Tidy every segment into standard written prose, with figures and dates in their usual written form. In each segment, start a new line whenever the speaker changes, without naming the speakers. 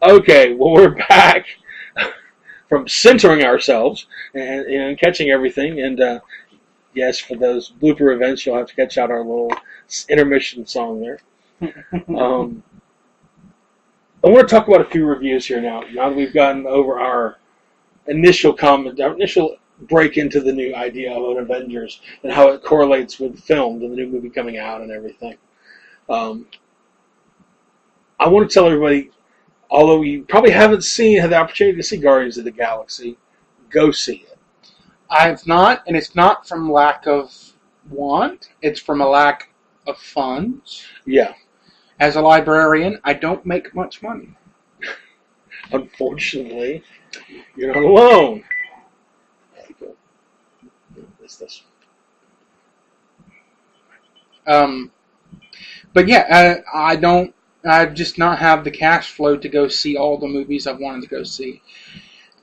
Okay, well, we're back from centering ourselves and catching everything. And yes, for those blooper events, you'll have to catch out our little intermission song there. I want to talk about a few reviews here now. Now that we've gotten over our initial comment, our initial break into the new idea of an Avengers and how it correlates with film and the new movie coming out and everything. I want to tell everybody, although you probably had the opportunity to see Guardians of the Galaxy, go see it.
I have not, and it's not from lack of want. It's from a lack of funds.
Yeah.
As a librarian, I don't make much money.
Unfortunately, you're not alone. What's this?
But yeah, I've just not have the cash flow to go see all the movies I wanted to go see.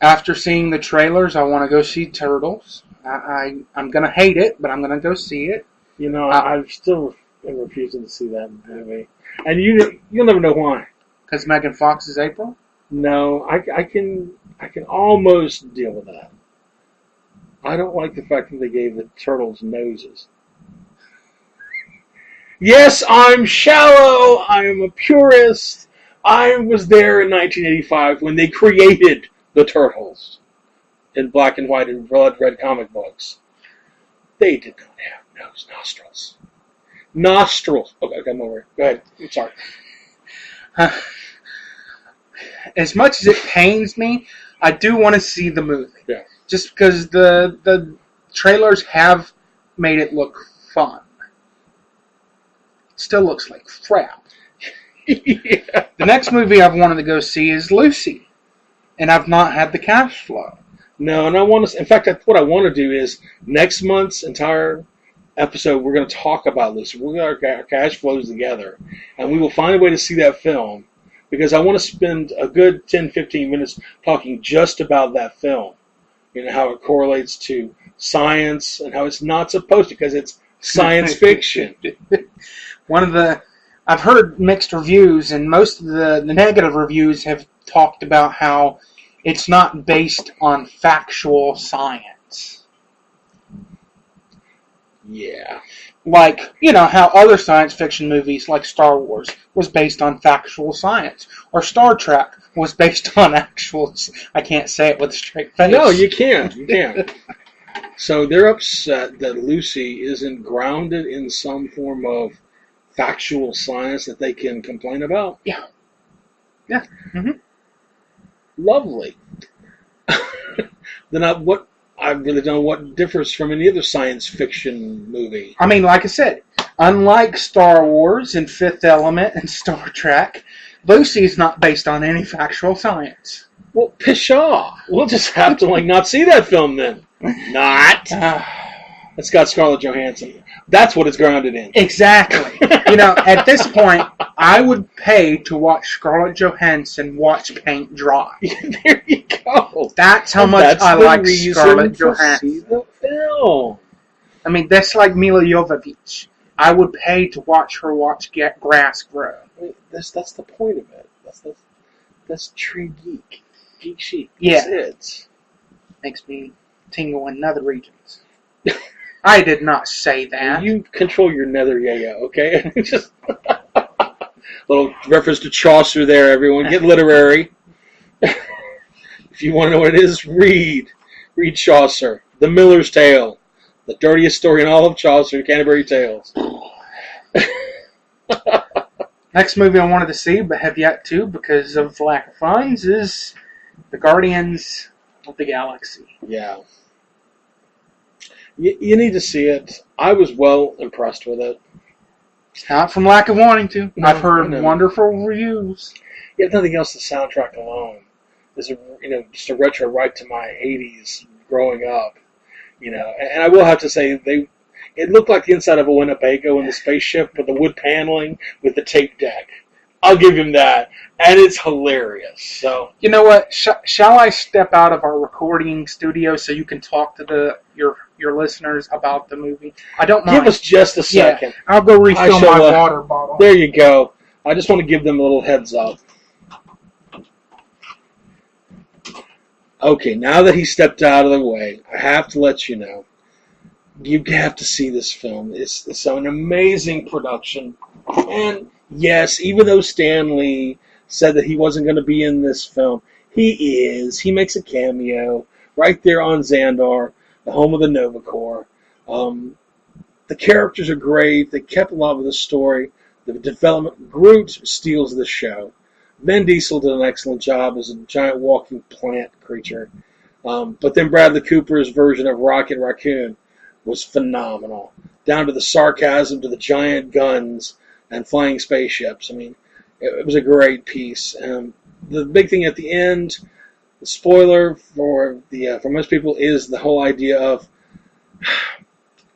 After seeing the trailers, I want to go see Turtles. I'm going to hate it, but I'm going to go see it.
You know, I'm still refusing to see that movie. And you'll never know why.
Because Megan Fox is April?
No, I can almost deal with that. I don't like the fact that they gave the turtles noses. Yes, I'm shallow. I'm a purist. I was there in 1985 when they created the turtles in black and white and blood red comic books. They did not have nostrils. Nostrils. Okay, I'm over it. Go ahead. I'm sorry.
As much as it pains me, I do want to see the movie.
Yeah.
Just because the trailers have made it look fun. It still looks like crap.
Yeah.
The next movie I've wanted to go see is Lucy. And I've not had the cash flow.
No, and I want to. In fact, what I want to do is next month's entire episode, we're going to talk about Lucy. We're going to get our cash flows together, and we will find a way to see that film because I want to spend a good 10, 15 minutes talking just about that film. You know, how it correlates to science and how it's not supposed to because it's science fiction.
I've heard mixed reviews, and most of the negative reviews have talked about how it's not based on factual science.
Yeah.
Like, you know, how other science fiction movies like Star Wars was based on factual science. Or Star Trek was based on actual... I can't say it with a straight face.
No, you can't. You can't. So they're upset that Lucy isn't grounded in some form of factual science that they can complain about.
Yeah. Yeah. Mm-hmm.
Lovely. Then I really don't know what differs from any other science fiction movie.
I mean, like I said, unlike Star Wars and Fifth Element and Star Trek, Lucy is not based on any factual science.
Well, pshaw. We'll just have to not see that film then. Not. It's got Scarlett Johansson. That's what it's grounded in.
Exactly. You know, at this point, I would pay to watch Scarlett Johansson watch paint dry.
There you go.
That's how much I like Scarlett Johansson.
See the film.
I mean, that's like Mila Jovovich. I would pay to watch her watch grass grow.
That's the point of it. That's true geek. Geek chic.
Yeah.
That's it.
Makes me tingle in nether regions. I did not say that.
You control your nether yaya, okay? Just little reference to Chaucer there, everyone. Get literary. If you want to know what it is, read Chaucer. The Miller's Tale. The dirtiest story in all of Chaucer, Canterbury Tales.
Next movie I wanted to see, but have yet to because of lack of funds, is The Guardians of the Galaxy.
Yeah. You need to see it. I was well impressed with it.
Not from lack of wanting to.
No,
I've heard wonderful reviews.
If nothing else, the soundtrack alone is just a retro right to my 80s growing up. And I will have to say it looked like the inside of a Winnebago in the spaceship with the wood paneling with the tape deck. I'll give him that. And it's hilarious. So
you know what? Shall I step out of our recording studio so you can talk to your listeners about the movie? I don't mind.
Give us just a second.
Yeah, I'll go refill my water bottle.
There you go. I just want to give them a little heads up. Okay, now that he stepped out of the way, I have to let you know. You have to see this film. It's an amazing production. And yes, even though Stan Lee said that he wasn't going to be in this film, he is. He makes a cameo right there on Xandar, the home of the Nova Corps. The characters are great. They kept a lot of the story. The development, Groot steals the show. Vin Diesel did an excellent job as a giant walking plant creature. But then Bradley Cooper's version of Rocket Raccoon was phenomenal. Down to the sarcasm, to the giant guns and flying spaceships. I mean, it was a great piece. The big thing at the end, the spoiler for most people, is the whole idea of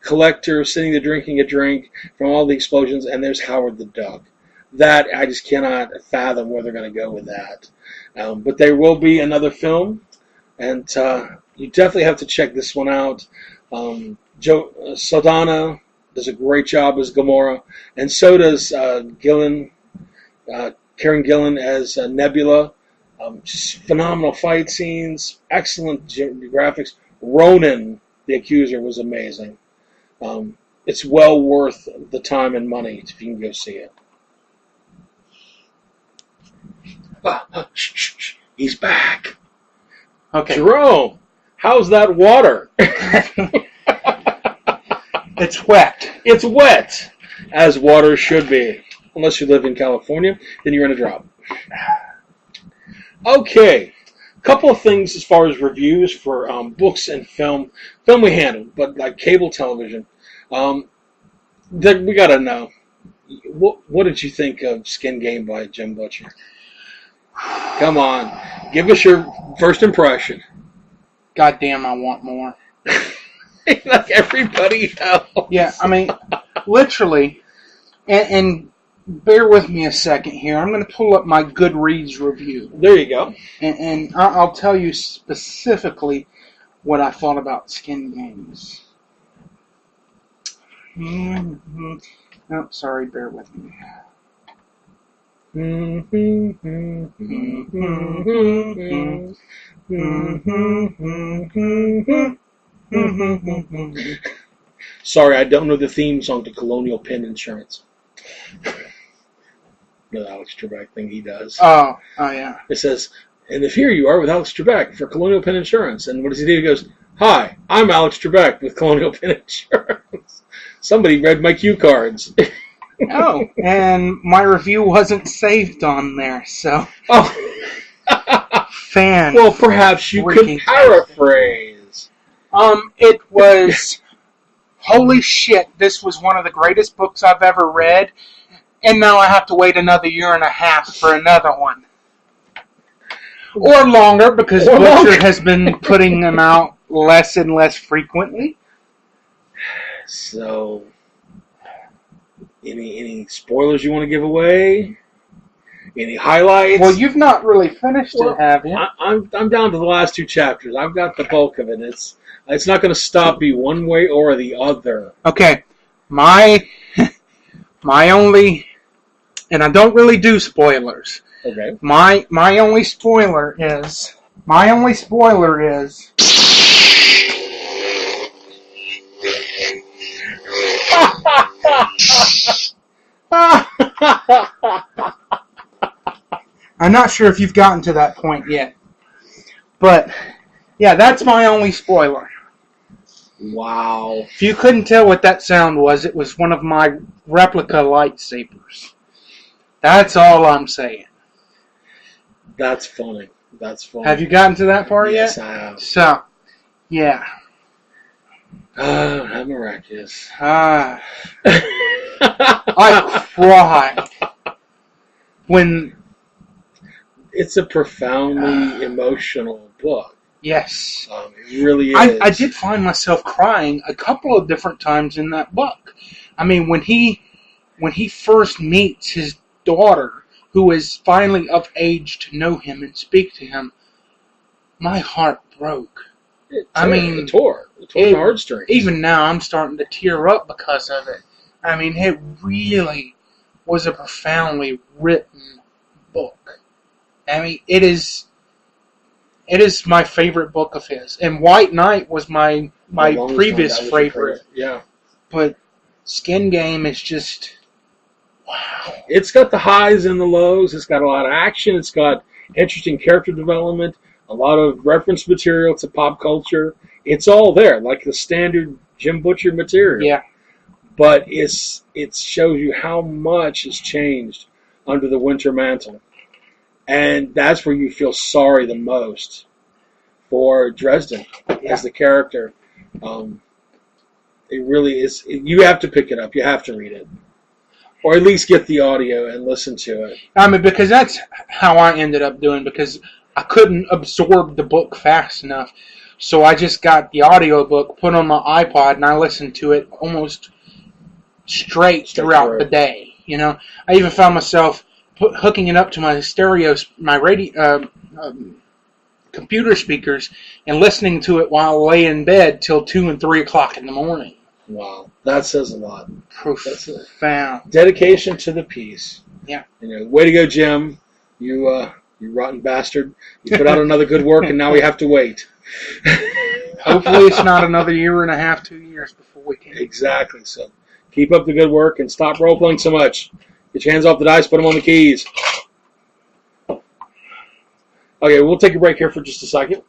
Collector sitting there drinking a drink from all the explosions, and there's Howard the Duck. That, I just cannot fathom where they're going to go with that. But there will be another film, and you definitely have to check this one out. Joe Saldana does a great job as Gamora, and so does Karen Gillan as Nebula. Just phenomenal fight scenes, excellent graphics. Ronan, the Accuser, was amazing. It's well worth the time and money if you can go see it. Shh, he's back.
Okay.
Jerome, how's that water?
It's wet.
It's wet, as water should be. Unless you live in California, then you're in a drought. Okay, a couple of things as far as reviews for books and film. Film we handled, but like cable television, we gotta know. What did you think of SkinGame by Jim Butcher? Come on, give us your first impression.
Goddamn, I want more.
Like everybody else.
Yeah, I mean, literally, and bear with me a second here. I'm going to pull up my Goodreads review.
There you go.
And I'll tell you specifically what I thought about SkinGames. Oh, sorry, bear with me.
Sorry, I don't know the theme song to Colonial Penn Insurance. The Alex Trebek thing he does.
Oh, yeah.
It says, and if here you are with Alex Trebek for Colonial Penn Insurance. And what does he do? He goes, hi, I'm Alex Trebek with Colonial Penn Insurance. Somebody read my cue cards.
Oh, and my review wasn't saved on there, so.
Oh.
Fan.
Well, perhaps you could paraphrase.
It was, holy shit, this was one of the greatest books I've ever read, and now I have to wait another year and a half for another one. Or longer, because Butcher has been putting them out less and less frequently.
So, any spoilers you want to give away? Any highlights?
Well, you've not really finished it, have you?
I'm down to the last two chapters. I've got the bulk of it. It's not going to stop me one way or the other.
Okay, my only, and I don't really do spoilers.
Okay.
My only spoiler is. I'm not sure if you've gotten to that point yet. But, yeah, that's my only spoiler.
Wow.
If you couldn't tell what that sound was, it was one of my replica lightsabers. That's all I'm saying.
That's funny.
Have you gotten to that part
yes,
yet?
Yes, I have.
So, yeah.
Oh, how miraculous.
I cried when...
It's a profoundly emotional book.
Yes.
It really is.
I did find myself crying a couple of different times in that book. I mean, when he first meets his daughter, who is finally of age to know him and speak to him, my heart broke.
It tore the heartstrings.
Even now, I'm starting to tear up because of it. I mean, it really was a profoundly written book. I mean, it is It is my favorite book of his. And White Knight was my previous favorite.
Yeah.
But SkinGame is just, wow.
It's got the highs and the lows. It's got a lot of action. It's got interesting character development, a lot of reference material to pop culture. It's all there, like the standard Jim Butcher material.
Yeah.
But it shows you how much has changed under the winter mantle. And that's where you feel sorry the most for Dresden as the character. It really is. You have to pick it up. You have to read it. Or at least get the audio and listen to it.
I mean, because that's how I ended up doing, because I couldn't absorb the book fast enough. So I just got the audio book, put on my iPod, and I listened to it almost straight throughout the day. You know, I even found myself hooking it up to my stereo, my radio, computer speakers, and listening to it while I lay in bed till 2 and 3 o'clock in the morning.
Wow, that says a lot.
Profound.
Dedication to the piece.
Yeah.
You know, way to go, Jim. You rotten bastard. You put out another good work, and now we have to wait.
Hopefully it's not another year and a half, 2 years before we can.
Exactly. So keep up the good work and stop role-playing so much. Get your hands off the dice, put them on the keys. Okay, we'll take a break here for just a second.